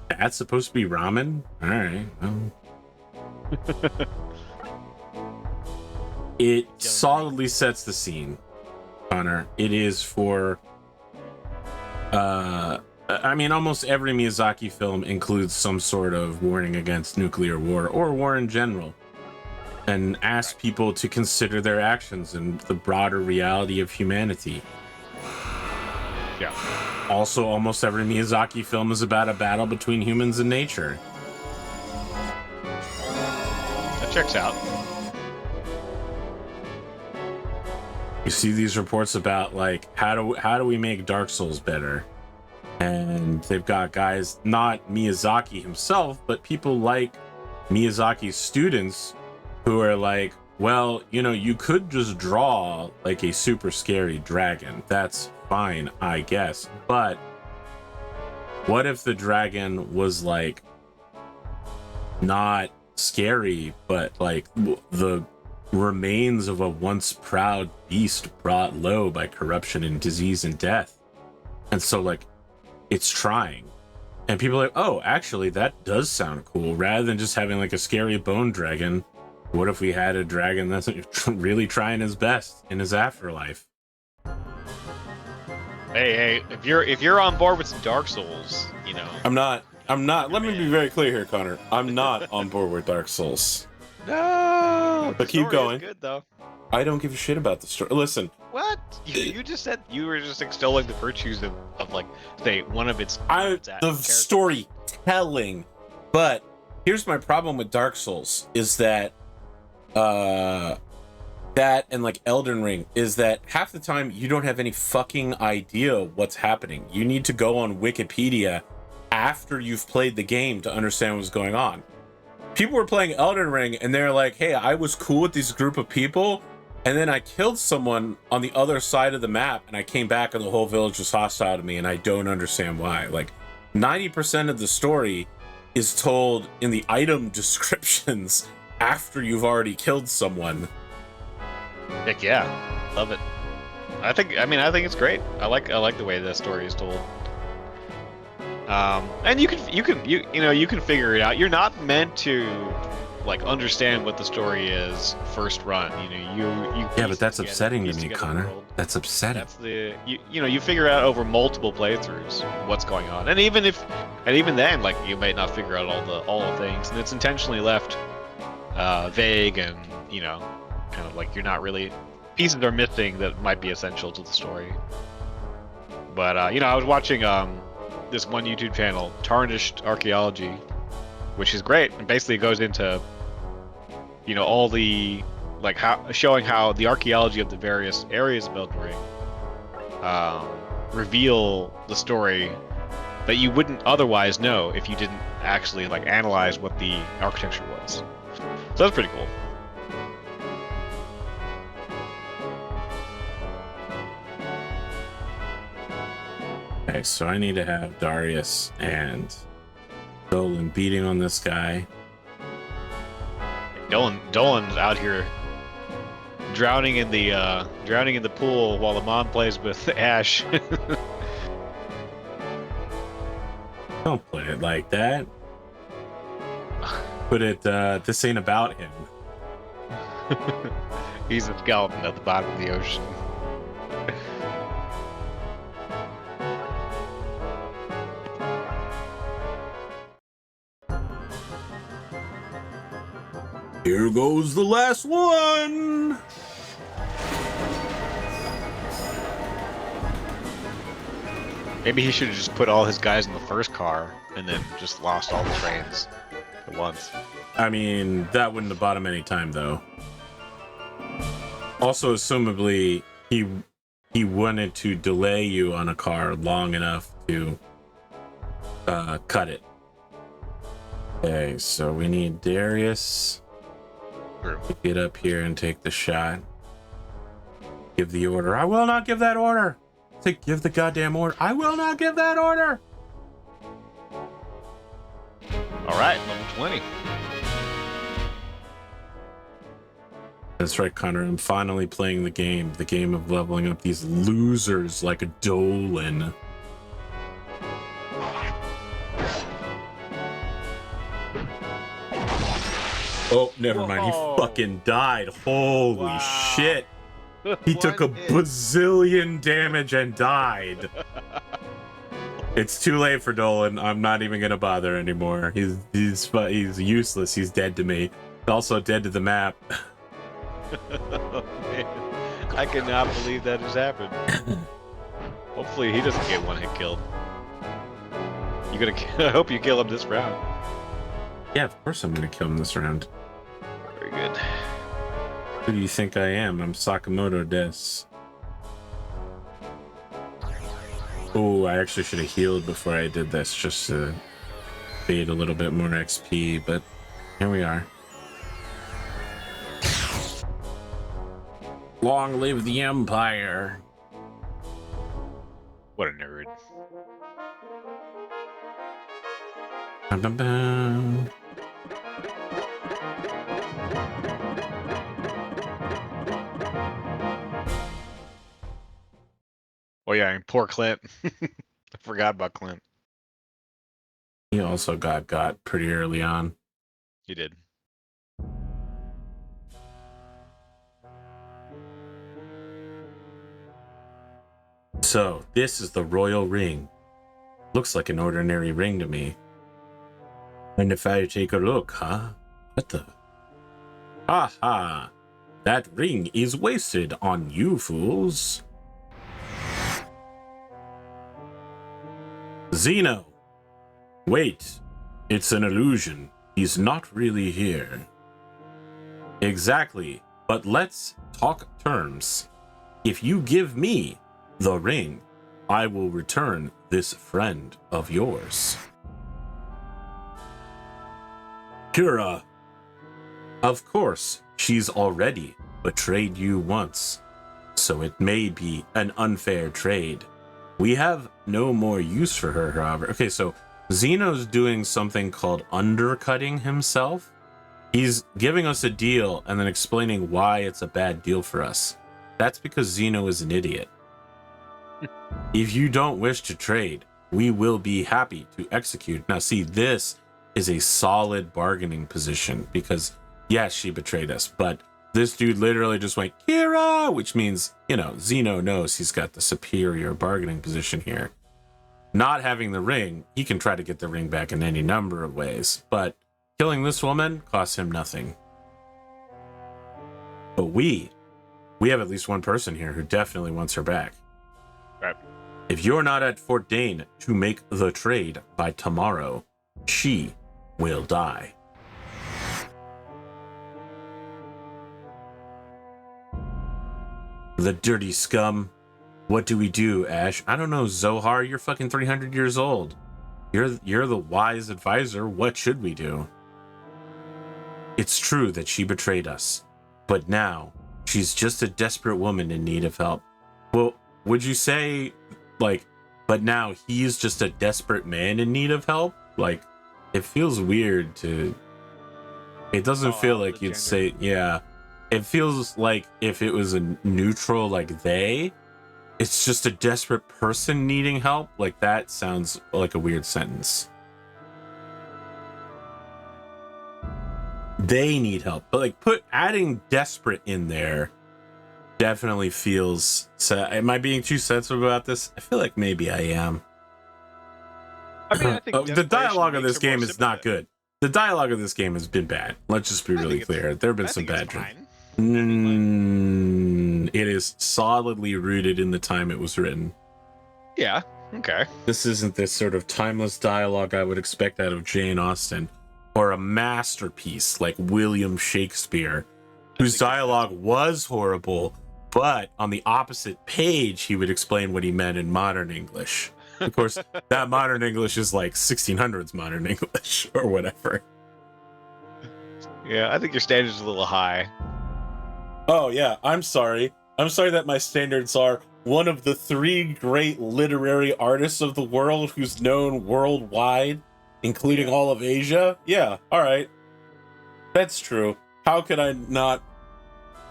that's supposed to be ramen? Alright, well. It solidly sets the scene, Connor. It is for almost every Miyazaki film includes some sort of warning against nuclear war or war in general, and asks people to consider their actions and the broader reality of humanity. Yeah. Also, almost every Miyazaki film is about a battle between humans and nature. That checks out. You see these reports about like how do we make Dark Souls better? And they've got guys, not Miyazaki himself, but people like Miyazaki's students who are like, well, you know, you could just draw like a super scary dragon. That's fine, I guess. But what if the dragon was like not scary, but like the remains of a once proud beast brought low by corruption and disease and death? And so like it's trying, and people are like, oh, actually that does sound cool. Rather than just having like a scary bone dragon, what if we had a dragon that's really trying his best in his afterlife? Hey, if you're on board with some Dark Souls, you know. I'm not. Let me be very clear here, Connor. I'm not on board with Dark Souls. No, but keep going. Good though. I don't give a shit about the story. Listen. What? You just said you were just extolling the virtues of like, say, one of its. The storytelling. But here's my problem with Dark Souls is that, that and like Elden Ring is that half the time you don't have any fucking idea what's happening. You need to go on Wikipedia after you've played the game to understand what's going on. People were playing Elden Ring and they're like, hey, I was cool with this group of people, and then I killed someone on the other side of the map, and I came back and the whole village was hostile to me, and I don't understand why. Like 90% of the story is told in the item descriptions after you've already killed someone. Heck yeah, love it. I think it's great. I like the way the story is told. And you can figure it out. You're not meant to like understand what the story is first run. You yeah, but that's upsetting to me, Connor. That's upsetting. That's you figure out over multiple playthroughs what's going on, and even then, like, you might not figure out all the things, and it's intentionally left vague, and kind of like you're not really, pieces are missing that might be essential to the story. But I was watching this one YouTube channel, Tarnished Archaeology, which is great, and basically goes into all the showing how the archaeology of the various areas of Elden Ring reveal the story that you wouldn't otherwise know if you didn't actually analyze what the architecture was. So that's pretty cool. Okay, so I need to have Darius and Dolan beating on this guy. Dolan's out here drowning in the pool while the mom plays with Ash. Don't put it like that. Put it, this ain't about him. He's a skeleton at the bottom of the ocean. Here goes the last one. Maybe he should have just put all his guys in the first car and then just lost all the trains at once. I mean, that wouldn't have bought him any time, though. Also, assumably, he wanted to delay you on a car long enough to cut it. Okay, so we need Darius to get up here and take the shot. Give the order. I will not give that order. Say, give the goddamn order. I will not give that order. All right, level 20. That's right, Connor. I'm finally playing the game of leveling up these losers like a Dolan. Oh, never mind. He fucking died. Holy shit. He took a bazillion damage and died. It's too late for Dolan. I'm not even gonna bother anymore. He's useless. He's dead to me. Also dead to the map. Oh, man. I cannot believe that has happened. Hopefully he doesn't get one hit killed. You gonna? I hope you kill him this round. Yeah, of course I'm gonna kill him this round. Very good. Who do you think I am? I'm Sakamoto Des. Oh, I actually should have healed before I did this, just to fade a little bit more XP, but here we are. Long live the Empire. What a nerd. Bum, bum, bum. Oh yeah, and poor Clint. I forgot about Clint. He also got pretty early on. You did. So, this is the royal ring. Looks like an ordinary ring to me. And if I take a look, huh? What the? Ha ha! That ring is wasted on you fools. Zeno! Wait, it's an illusion. He's not really here. Exactly, but let's talk terms. If you give me the ring, I will return this friend of yours. Kira. Of course, she's already betrayed you once, so it may be an unfair trade. We have no more use for her, however. Okay, so Zeno's doing something called undercutting himself. He's giving us a deal and then explaining why it's a bad deal for us. That's because Zeno is an idiot. If you don't wish to trade, we will be happy to execute. Now, see, this is a solid bargaining position because, yes, she betrayed us, but this dude literally just went, Kira, which means, you know, Zeno knows he's got the superior bargaining position here. Not having the ring, he can try to get the ring back in any number of ways, but killing this woman costs him nothing. But we have at least one person here who definitely wants her back. Right. If you're not at Fort Dane to make the trade by tomorrow, she will die. The dirty scum. What do we do, Ash? I don't know, Zohar, you're fucking 300 years old. You're the wise advisor. What should we do? It's true that she betrayed us, but now she's just a desperate woman in need of help. Well, would you say, like, but now he's just a desperate man in need of help? Like, it feels weird to... It doesn't feel like you'd say, yeah. It feels like if it was a neutral, like they, it's just a desperate person needing help. Like, that sounds like a weird sentence. They need help, but like adding desperate in there definitely feels. Am I being too sensitive about this? I feel like maybe I am. I mean, I think the dialogue of this game is not good. The dialogue of this game has been bad. Let's just be really clear. There have been some bad. It is solidly rooted in the time it was written. Yeah. Okay. This isn't this sort of timeless dialogue I would expect out of Jane Austen, or a masterpiece like William Shakespeare, whose dialogue was horrible, but on the opposite page, he would explain what he meant in modern English. Of course, that modern English is like 1600s modern English or whatever. Yeah, I think your standards are a little high. Oh, yeah, I'm sorry. I'm sorry that my standards are one of the 3 great literary artists of the world who's known worldwide, including all of Asia. Yeah, all right. That's true. How could I not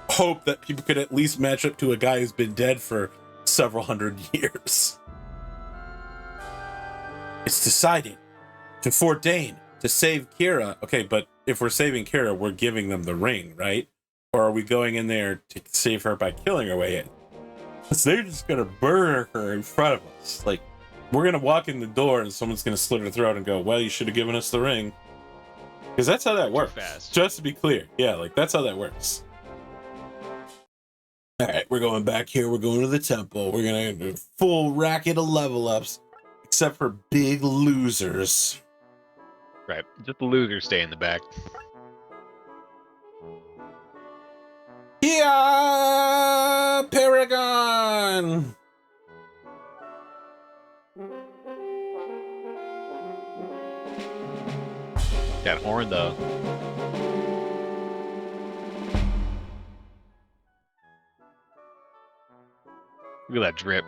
hope that people could at least match up to a guy who's been dead for several hundred years? It's decided to Fort Dane to save Kira. Okay, but if we're saving Kira, we're giving them the ring, right? Or are we going in there to save her by killing her way in? Because they're just going to murder her in front of us. Like, we're going to walk in the door and someone's going to slit her throat and go, well, you should have given us the ring. Because that's how that works. Just to be clear. Yeah, like, that's how that works. All right, we're going back here. We're going to the temple. We're going to do full racket of level ups, except for big losers. Right. Just the losers stay in the back. Yeah, Paragon. Got horn though. Look at that drip.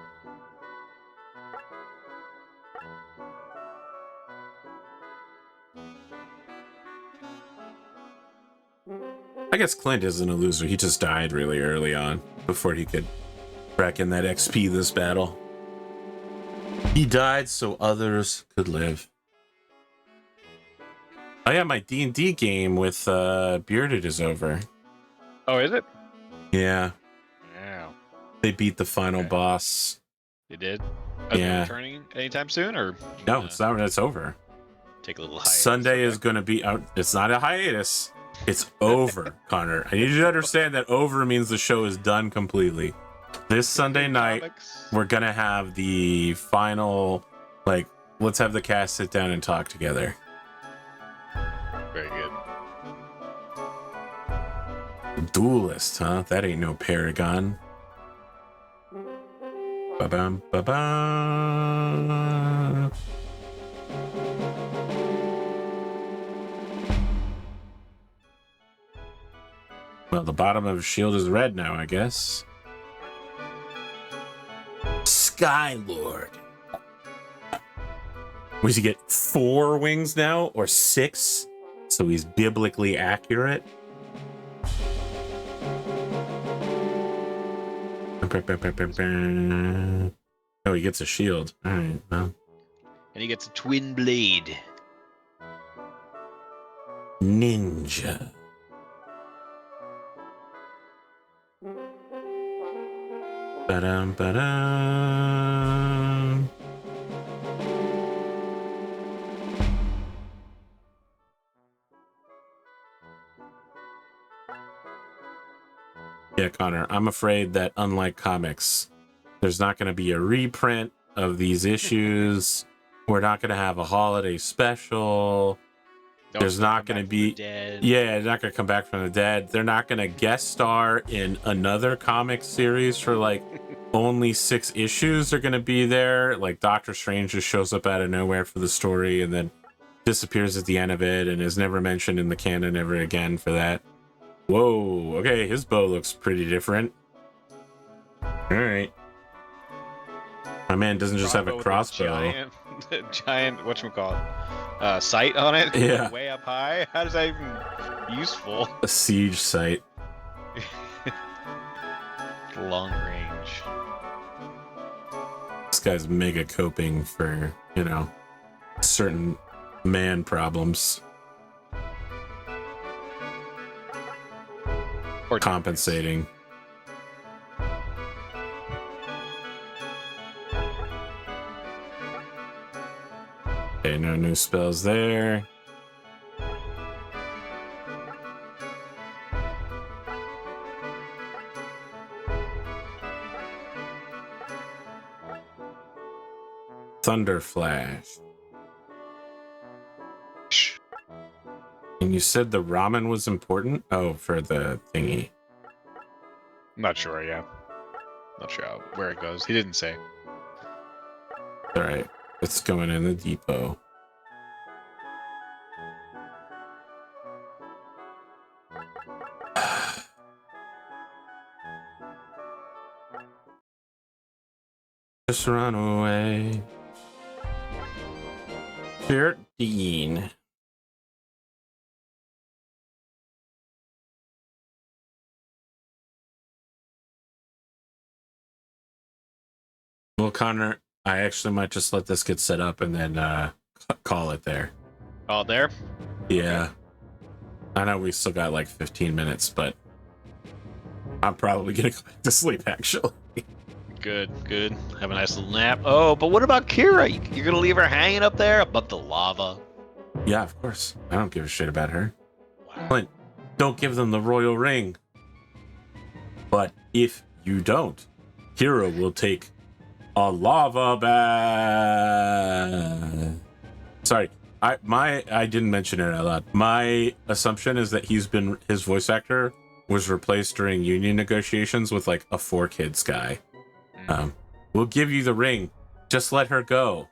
I guess Clint isn't a loser. He just died really early on before he could rack in that XP this battle. He died so others could live. Oh yeah, my D&D game with Bearded is over. Oh, is it? Yeah. Yeah. They beat the final boss. They did? Are they Yeah. returning anytime soon, or? No, it's not. It's over. Take a little hiatus. Sunday is going to be out. It's not a hiatus. It's over, Connor. I need you to understand that over means the show is done completely. This Sunday night, we're going to have the final, like, let's have the cast sit down and talk together. Very good. Duelist, huh? That ain't no Paragon. Ba-bam, ba-bam. Well, the bottom of his shield is red now, I guess. Skylord. Does he get 4 wings now or 6? So he's biblically accurate. Oh, he gets a shield. All right, well. And he gets a twin blade. Ninja. Ba-dum, ba-dum. Yeah, Connor, I'm afraid that unlike comics, there's not going to be a reprint of these issues. We're not going to have a holiday special. There's not going to be... Yeah, they're not going to come back from the dead. They're not going to guest star in another comic series for like only 6 issues. They're going to be there. Like Doctor Strange just shows up out of nowhere for the story and then disappears at the end of it and is never mentioned in the canon ever again for that. Whoa, okay, his bow looks pretty different. Alright. My man doesn't just have a crossbow. Giant, whatchamacallit? Sight on it? Yeah. Way up high? How is that even useful? A siege sight. Long range. This guy's mega coping for, you know, certain man problems. Or compensating. Okay, no new spells there. Thunder Flash. And you said the ramen was important? Oh, for the thingy. I'm not sure, yeah. Not sure where it goes. He didn't say. Alright, it's going in the depot. Just run away. 13. Well, Connor, I actually might just let this get set up and then call it there. Oh, there? Yeah. I know we still got like 15 minutes, but I'm probably gonna go back to sleep, actually. Good, good. Have a nice little nap. Oh, but what about Kira? You're gonna leave her hanging up there above the lava? Yeah, of course. I don't give a shit about her. Wow. Clint, don't give them the royal ring. But if you don't. Hero will take a lava bath. Sorry, I didn't mention it a lot. My assumption is that his voice actor was replaced during union negotiations with like a 4Kids guy. We'll give you the ring. Just let her go.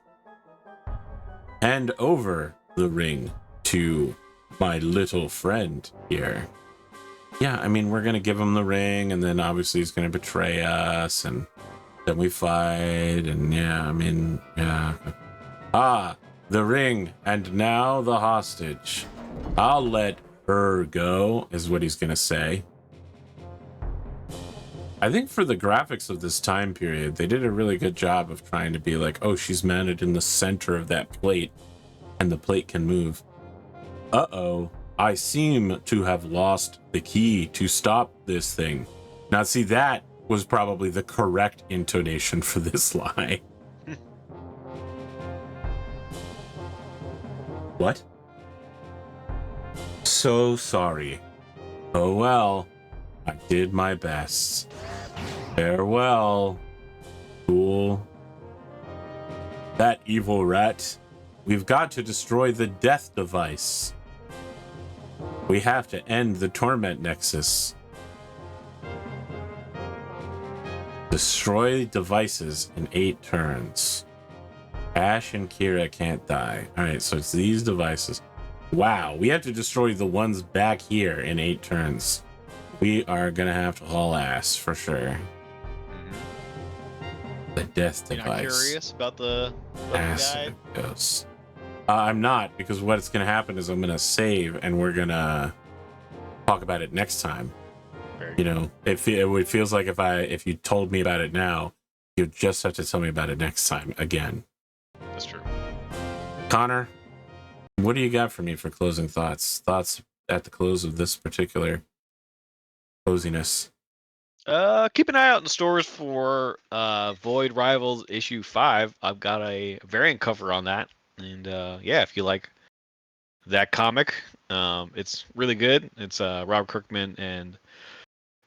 Hand over the ring to my little friend here. Yeah, I mean, we're going to give him the ring, and then obviously he's going to betray us, and then we fight, and yeah, I mean, yeah. Ah, the ring, and now the hostage. I'll let her go, is what he's going to say. I think for the graphics of this time period, they did a really good job of trying to be like, oh, she's mounted in the center of that plate, and the plate can move. Uh-oh, I seem to have lost the key to stop this thing. Now, see, that was probably the correct intonation for this line. What? So sorry. Oh well, I did my best. Farewell, fool. That evil rat. We've got to destroy the death device. We have to end the torment nexus. Destroy devices in 8 turns. Ash and Kira can't die. Alright, so it's these devices. Wow, we have to destroy the ones back here in 8 turns. We are gonna have to haul ass for sure. The death device. You're not curious about the acid ghost. I'm not, because what's gonna happen is I'm gonna save and we're gonna talk about it next time. You know, it feels like if you told me about it now, you'd just have to tell me about it next time again. That's true. Connor, what do you got for me for closing thoughts? Thoughts at the close of this particular coziness? Keep an eye out in the stores for Void Rivals issue 5. I've got a variant cover on that, and yeah, if you like that comic, it's really good. It's Rob Kirkman and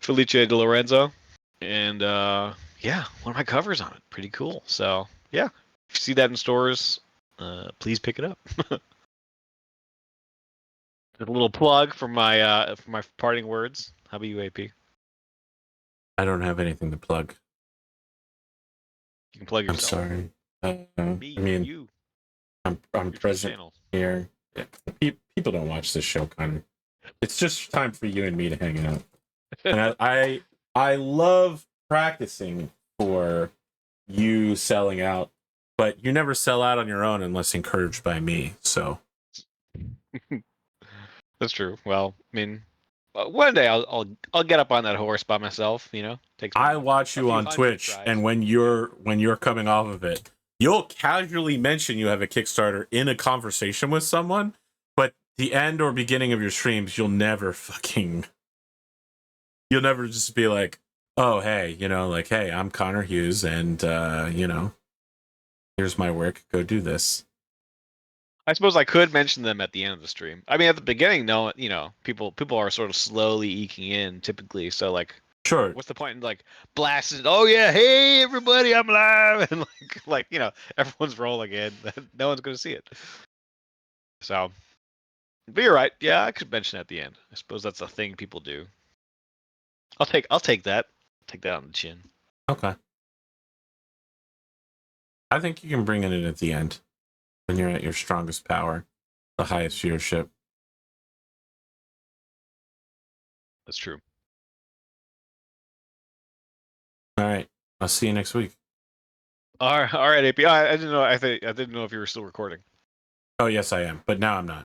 Felice De Lorenzo, and yeah, one of my covers on it, pretty cool. So yeah, if you see that in stores, please pick it up. Just a little plug for my parting words. How about you, AP? I don't have anything to plug. You can plug yourself. I'm sorry. Me, I mean, you. I'm present here. Yeah. People don't watch this show, Connor. It's just time for you and me to hang out. And I love practicing for you selling out, but you never sell out on your own unless encouraged by me. So that's true. Well, I mean, one day I'll get up on that horse by myself. You know, I watch you on Twitch, tries. And when you're coming off of it, you'll casually mention you have a Kickstarter in a conversation with someone, but the end or beginning of your streams, you'll never just be like, oh, hey, you know, like, hey, I'm ConorHughes, and you know, here's my work. Go do this. I suppose I could mention them at the end of the stream. I mean, at the beginning, no, you know, people are sort of slowly eking in typically. So like, sure, what's the point in like blasting? Oh yeah, hey everybody, I'm live, and like you know, everyone's rolling in. No one's gonna see it. So, but you're right. Yeah, I could mention at the end. I suppose that's a thing people do. I'll take that. Take that on the chin. Okay. I think you can bring it in at the end when you're at your strongest power, the highest viewership. That's true. All right. I'll see you next week. All right, AP. I didn't know. I didn't know if you were still recording. Oh yes, I am, but now I'm not.